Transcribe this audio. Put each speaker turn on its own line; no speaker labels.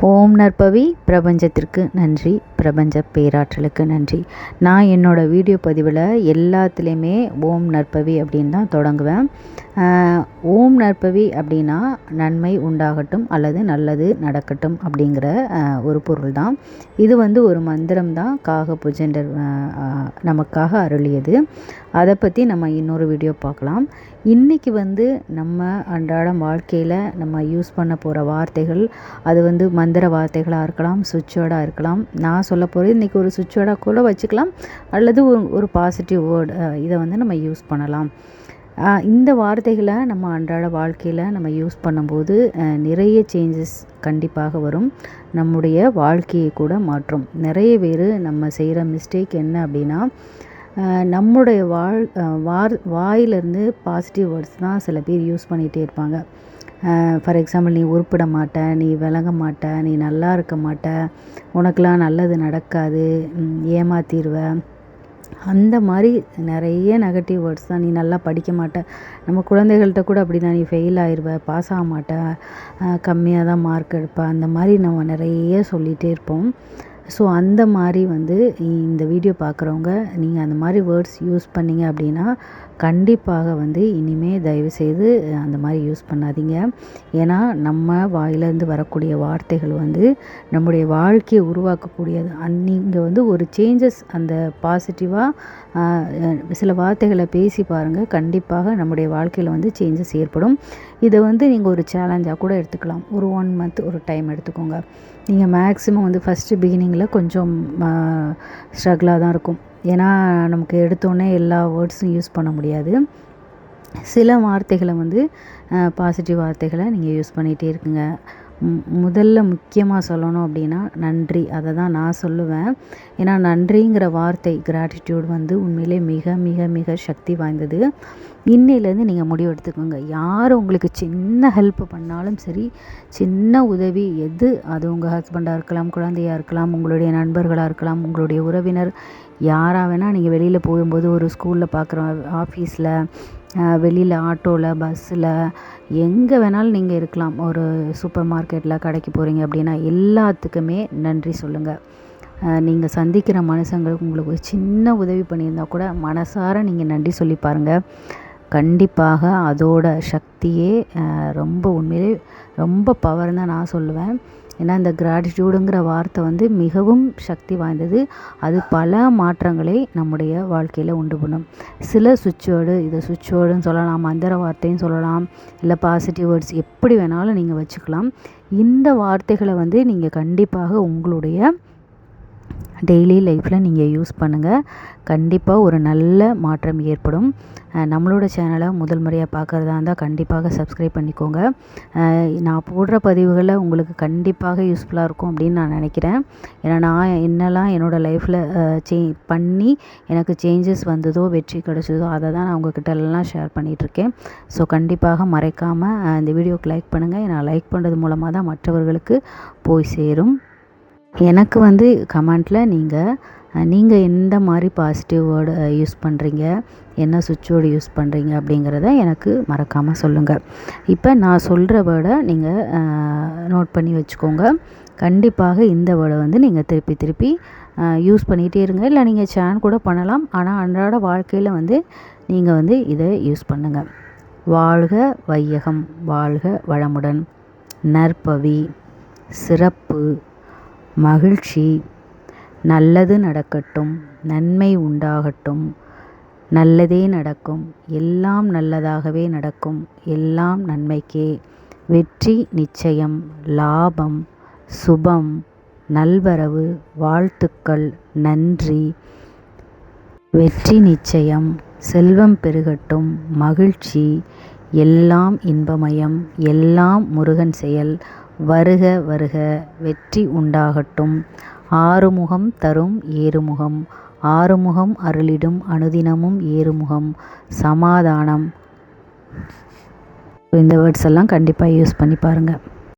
ஓம் நற்பவி பிரபஞ்சத்திற்கு நன்றி, பிரபஞ்ச பேராற்றலுக்கு நன்றி. நான் என்னோடய வீடியோ பதிவில் எல்லாத்துலேயுமே ஓம் நற்பவி அப்படின்னு தான் தொடங்குவேன். ஓம் நற்பவி அப்படின்னா நன்மை உண்டாகட்டும் அல்லது நல்லது நடக்கட்டும் அப்படிங்கிற ஒரு பொருள் தான். இது ஒரு மந்திரம் தான். காகபுஜண்டர் நமக்காக அருளியது. அதை பற்றி நம்ம இன்னொரு வீடியோ பார்க்கலாம். இன்றைக்கி நம்ம அன்றாடம் வாழ்க்கையில் நம்ம யூஸ் பண்ண போகிற வார்த்தைகள், அது மந்திர வார்த்தைகளாக இருக்கலாம், சுவிட்ச் வேர்டாக இருக்கலாம். நான் சொல்ல போகிறது இன்றைக்கி ஒரு சுவிட்ச் வேர்டாக கூட வச்சுக்கலாம், அல்லது ஒரு பாசிட்டிவ் வேர்டு. இதை நம்ம யூஸ் பண்ணலாம். இந்த வார்த்தைகளை நம்ம அன்றாட வாழ்க்கையில் நம்ம யூஸ் பண்ணும்போது நிறைய சேஞ்சஸ் கண்டிப்பாக வரும். நம்முடைய வாழ்க்கையை கூட மாற்றும். நிறைய பேர் நம்ம செய்கிற மிஸ்டேக் என்ன அப்படின்னா, நம்முடைய வாயிலிருந்து பாசிட்டிவ் வேர்ட்ஸ் தான் சில பேர் யூஸ் பண்ணிகிட்டே இருப்பாங்க. ஃபார் எக்ஸாம்பிள், நீ உருப்பிட மாட்ட, நீ விளங்க மாட்ட, நீ நல்லா இருக்க மாட்ட, உனக்கெலாம் நல்லது நடக்காது, ஏமாத்திடுவ, அந்த மாதிரி நிறைய நெகட்டிவ் வேர்ட்ஸ் தான். நீ நல்லா படிக்க மாட்ட, நம்ம குழந்தைகள்கிட்ட கூட அப்படி தான், நீ ஃபெயில் ஆயிடுவ, பாஸ் ஆக மாட்ட, கம்மியாக தான் மார்க் எடுப்ப, அந்த மாதிரி நம்ம நிறைய சொல்லிகிட்டே இருப்போம். ஸோ அந்த மாதிரி இந்த வீடியோ பார்க்குறவங்க நீங்கள் அந்த மாதிரி வேர்ட்ஸ் யூஸ் பண்ணிங்க அப்படின்னா கண்டிப்பாக இனிமேல் தயவுசெய்து அந்த மாதிரி யூஸ் பண்ணாதீங்க. ஏன்னா நம்ம வாயிலேருந்து வரக்கூடிய வார்த்தைகள் நம்முடைய வாழ்க்கையை உருவாக்கக்கூடியது. நீங்கள் ஒரு சேஞ்சஸ், அந்த பாசிட்டிவாக சில வார்த்தைகளை பேசி பாருங்கள். கண்டிப்பாக நம்முடைய வாழ்க்கையில் சேஞ்சஸ் ஏற்படும். இதை நீங்கள் ஒரு சேலஞ்சாக கூட எடுத்துக்கலாம். ஒரு 1 மந்த் ஒரு டைம் எடுத்துக்கோங்க. நீங்கள் மேக்ஸிமம் ஃபஸ்ட்டு பிகினிங்கில் கொஞ்சம் ஸ்ட்ரகிளாக தான் இருக்கும். ஏன்னா நமக்கு எடுத்தோடனே எல்லா வேர்ட்ஸும் யூஸ் பண்ண முடியாது. சில வார்த்தைகளை பாசிட்டிவ் வார்த்தைகளை நீங்கள் யூஸ் பண்ணிகிட்டே இருக்குங்க. முதல்ல முக்கியமாக சொல்லணும் அப்படின்னா நன்றி. அதை தான் நான் சொல்லுவேன். ஏன்னா நன்றிங்கிற வார்த்தை, கிராட்டிடியூட் உண்மையிலே மிக மிக மிக சக்தி வாய்ந்தது. இன்னையிலேருந்து நீங்கள் முடிவு எடுத்துக்கோங்க. யார் உங்களுக்கு சின்ன ஹெல்ப் பண்ணாலும் சரி, சின்ன உதவி எது, அது உங்கள் ஹஸ்பண்டாக இருக்கலாம், குழந்தையாக இருக்கலாம், உங்களுடைய நண்பர்களாக இருக்கலாம், உங்களுடைய உறவினர், யாராக வேணால், நீங்கள் வெளியில் போகும்போது, ஒரு ஸ்கூலில் பார்க்குற, ஆஃபீஸில், வெளியில் ஆட்டோவில், பஸ்ஸில், எங்கே வேணாலும் நீங்கள் இருக்கலாம். ஒரு சூப்பர் மார்க்கெட்டில் கடைக்கு போகிறீங்க அப்படின்னா எல்லாத்துக்குமே நன்றி சொல்லுங்கள். நீங்கள் சந்திக்கிற மனுஷங்களுக்கு உங்களுக்கு ஒரு சின்ன உதவி பண்ணியிருந்தால் கூட மனசார நீங்கள் நன்றி சொல்லி பாருங்கள். கண்டிப்பாக அதோட சக்தியே ரொம்ப உண்மையிலே ரொம்ப பவர்னு தான் நான் சொல்லுவேன். ஏன்னா இந்த கிராட்டிடியூடுங்கிற வார்த்தை மிகவும் சக்தி வாய்ந்தது. அது பல மாற்றங்களை நம்முடைய வாழ்க்கையில் உண்டு பண்ணும். சில சுவிட்ச் வேர்டு, இதை சுவிட்ச் வேர்டுன்னு சொல்லலாம், மந்திர வார்த்தைன்னு சொல்லலாம், இல்லை பாசிட்டிவ் வேர்ட்ஸ், எப்படி வேணாலும் நீங்கள் வச்சுக்கலாம். இந்த வார்த்தைகளை நீங்கள் கண்டிப்பாக உங்களுடைய டெய்லி லைஃப்பில் நீங்கள் யூஸ் பண்ணுங்கள். கண்டிப்பாக ஒரு நல்ல மாற்றம் ஏற்படும். நம்மளோட சேனலை முதல் முறையாக பார்க்குறதா இருந்தால் கண்டிப்பாக சப்ஸ்கிரைப் பண்ணிக்கோங்க. நான் போடுற பதிவுகளை உங்களுக்கு கண்டிப்பாக யூஸ்ஃபுல்லாக இருக்கும் அப்படின்னு நான் நினைக்கிறேன். ஏன்னா நான் என்னெல்லாம் என்னோடய லைஃப்பில் பண்ணி எனக்கு சேஞ்சஸ் வந்ததோ, வெற்றி கிடச்சதோ, அதை தான் நான் உங்கள்கிட்டலாம் ஷேர் பண்ணிகிட்ருக்கேன். ஸோ கண்டிப்பாக மறைக்காமல் இந்த வீடியோக்கு லைக் பண்ணுங்கள். ஏன்னா லைக் பண்ணுறது மூலமாக தான் மற்றவர்களுக்கு போய் சேரும். எனக்கு கமெண்ட்டில் நீங்கள் எந்த மாதிரி பாசிட்டிவ் வேர்டு யூஸ் பண்ணுறீங்க, என்ன சுவிட்ச் வேர்டு யூஸ் பண்ணுறீங்க அப்படிங்கிறத எனக்கு மறக்காமல் சொல்லுங்கள். இப்போ நான் சொல்கிற வேர்டை நீங்கள் நோட் பண்ணி வச்சுக்கோங்க. கண்டிப்பாக இந்த வேர்டை நீங்கள் திருப்பி திருப்பி யூஸ் பண்ணிகிட்டே இருங்க. இல்லை நீங்கள் சேன் கூட பண்ணலாம். ஆனால் அன்றாட வாழ்க்கையில் நீங்கள் இதை யூஸ் பண்ணுங்கள். வாழ்க வையகம், வாழ்க வளமுடன், நற்பவி, சிறப்பு, மகிழ்ச்சி, நல்லது நடக்கட்டும், நன்மை உண்டாகட்டும், நல்லதே நடக்கும், எல்லாம் நல்லதாகவே நடக்கும், எல்லாம் நன்மைக்கே, வெற்றி நிச்சயம், லாபம், சுபம், நல்வரவு, வாழ்த்துக்கள், நன்றி, வெற்றி நிச்சயம், செல்வம் பெருகட்டும், மகிழ்ச்சி, எல்லாம் இன்பமயம், எல்லாம் முருகன் செயல், வருக வருக, வெற்றி உண்டாகட்டும், ஆறுமுகம் தரும் ஏறுமுகம், ஆறுமுகம் அருளிடும் அனுதினமும் ஏறுமுகம், சமாதானம். இந்த வேர்ட்ஸ் எல்லாம் கண்டிப்பாக யூஸ் பண்ணி பாருங்கள்.